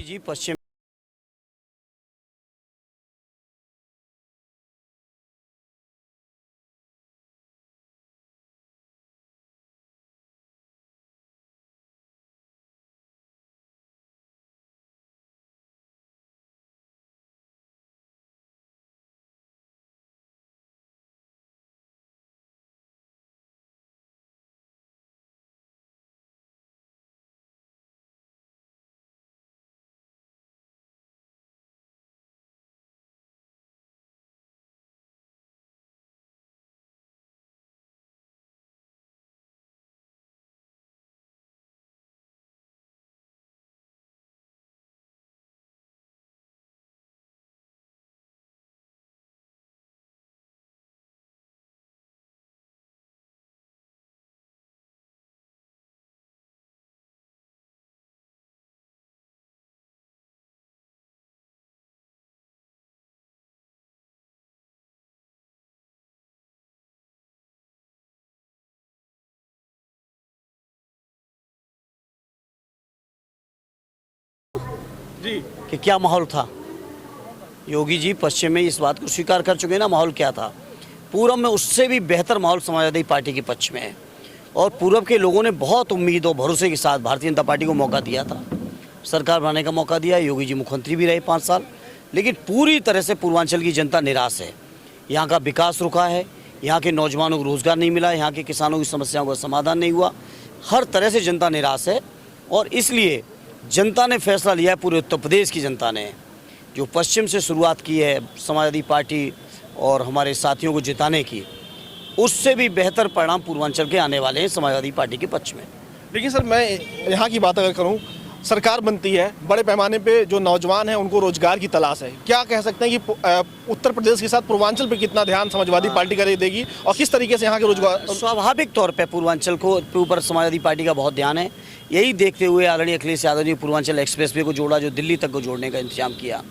जी पश्चिम जी कि क्या माहौल था। योगी जी पश्चिम में इस बात को स्वीकार कर चुके हैं ना, माहौल क्या था। पूरब में उससे भी बेहतर माहौल समाजवादी पार्टी के पक्ष में है और पूरब के लोगों ने बहुत उम्मीद और भरोसे के साथ भारतीय जनता पार्टी को मौका दिया था, सरकार बनाने का मौका दिया। योगी जी मुख्यमंत्री भी रहे 5 साल, लेकिन पूरी तरह से पूर्वांचल की जनता निराश है। यहाँ का विकास रुका है, यहाँ के नौजवानों को रोजगार नहीं मिला, यहाँ के किसानों की समस्याओं का समाधान नहीं हुआ। हर तरह से जनता निराश है और इसलिए जनता ने फैसला लिया है, पूरे उत्तर प्रदेश की जनता ने, जो पश्चिम से शुरुआत की है समाजवादी पार्टी और हमारे साथियों को जिताने की, उससे भी बेहतर परिणाम पूर्वांचल के आने वाले हैं समाजवादी पार्टी के पक्ष में। लेकिन सर, मैं यहाँ की बात अगर करूँ, सरकार बनती है, बड़े पैमाने पे जो नौजवान हैं उनको रोजगार की तलाश है। क्या कह सकते हैं कि उत्तर प्रदेश के साथ पूर्वांचल पे कितना ध्यान समाजवादी पार्टी कर देगी और किस तरीके से यहाँ के रोजगार? स्वाभाविक तौर पे पूर्वांचल को ऊपर समाजवादी पार्टी का बहुत ध्यान है। यही देखते हुए आदरणीय अखिलेश यादव जी पूर्वांचल एक्सप्रेसवे को जोड़ा, जो दिल्ली तक को जोड़ने का इंतजाम किया।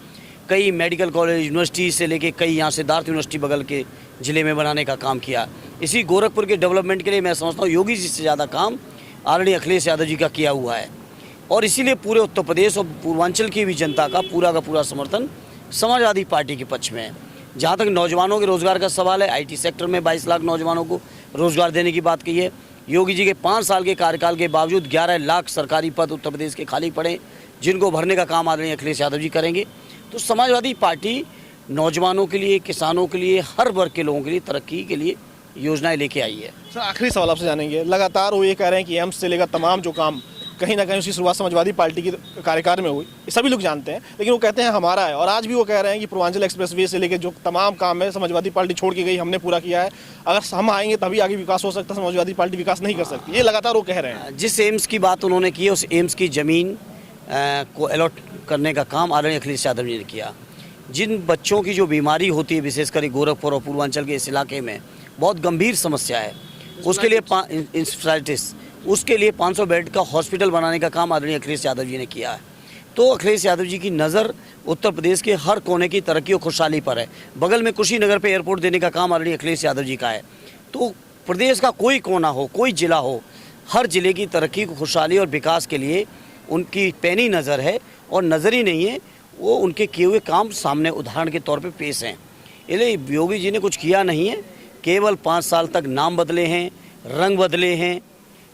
कई मेडिकल कॉलेज यूनिवर्सिटी से लेके कई यहाँ सिद्धार्थ यूनिवर्सिटी बगल के ज़िले में बनाने का काम किया। इसी गोरखपुर के डेवलपमेंट के लिए मैं समझता हूँ योगी जी से ज़्यादा काम आदरणीय अखिलेश यादव जी का किया हुआ है और इसीलिए पूरे उत्तर प्रदेश और पूर्वांचल की भी जनता का पूरा समर्थन समाजवादी पार्टी के पक्ष में है। जहाँ तक नौजवानों के रोज़गार का सवाल है, IT सेक्टर में 22 लाख नौजवानों को रोज़गार देने की बात कही है। योगी जी के 5 साल के कार्यकाल के बावजूद 11 लाख सरकारी पद उत्तर प्रदेश के खाली पड़े, जिनको भरने का काम आदरणीय अखिलेश यादव जी करेंगे। तो समाजवादी पार्टी नौजवानों के लिए, किसानों के लिए, हर वर्ग के लोगों के लिए तरक्की के लिए योजनाएं लेके आई है। सर, आखिरी सवाल आपसे जानेंगे, लगातार वो ये कह रहे हैं कि एम्स से लेकर तमाम जो काम कहीं ना कहीं उसकी शुरुआत समाजवादी पार्टी के कार्यकाल में हुई, ये सभी लोग जानते हैं, लेकिन वो कहते हैं हमारा है। और आज भी वो कह रहे हैं कि पूर्वांचल एक्सप्रेसवे से लेकर जो तमाम काम है समाजवादी पार्टी छोड़ के गई, हमने पूरा किया है, अगर हम आएंगे तभी आगे विकास हो सकता है, समाजवादी पार्टी विकास नहीं कर सकती। ये लगातार वो कह रहे हैं। जिस एम्स की बात उन्होंने की है, उस एम्स की ज़मीन को अलॉट करने का काम आदरणीय अखिलेश यादव जी ने किया। जिन बच्चों की जो बीमारी होती है, विशेषकर गोरखपुर और पूर्वांचल के इस इलाके में बहुत गंभीर समस्या है, उसके लिए इंसेफेलाइटिस, उसके लिए 500 बेड का हॉस्पिटल बनाने का काम आदरणीय अखिलेश यादव जी ने किया है। तो अखिलेश यादव जी की नज़र उत्तर प्रदेश के हर कोने की तरक्की और खुशहाली पर है। बगल में कुशीनगर पे एयरपोर्ट देने का काम आदरणीय अखिलेश यादव जी का है। तो प्रदेश का कोई कोना हो, कोई ज़िला हो, हर ज़िले की तरक्की, खुशहाली और विकास के लिए उनकी पैनी नज़र है और नज़र ही नहीं है, वो उनके किए हुए काम सामने उदाहरण के तौर पर पेश हैं। इसलिए योगी जी ने कुछ किया नहीं है, केवल 5 साल तक नाम बदले हैं, रंग बदले हैं,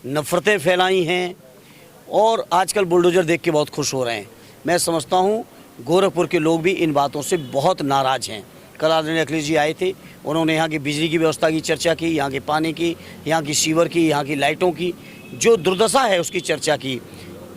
नफ़रतें फैलाई हैं और आजकल बुलडोजर देख के बहुत खुश हो रहे हैं। मैं समझता हूँ गोरखपुर के लोग भी इन बातों से बहुत नाराज़ हैं। कल आदरणीय अखिलेश जी आए थे, उन्होंने यहाँ की बिजली की व्यवस्था की चर्चा की, यहाँ के पानी की, यहाँ की सीवर की, यहाँ की लाइटों की जो दुर्दशा है उसकी चर्चा की,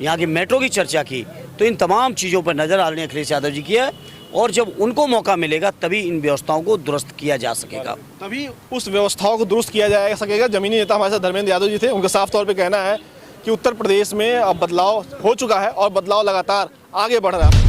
यहाँ की मेट्रो की चर्चा की। तो इन तमाम चीज़ों पर नज़र आदरणीय अखिलेश यादव जी की है और जब उनको मौका मिलेगा तभी इन व्यवस्थाओं को दुरुस्त किया जा सकेगा, तभी उस व्यवस्थाओं को दुरुस्त किया जा सकेगा। जमीनी नेता हमारे साथ धर्मेंद्र यादव जी थे, उनका साफ तौर पे कहना है कि उत्तर प्रदेश में अब बदलाव हो चुका है और बदलाव लगातार आगे बढ़ रहा है।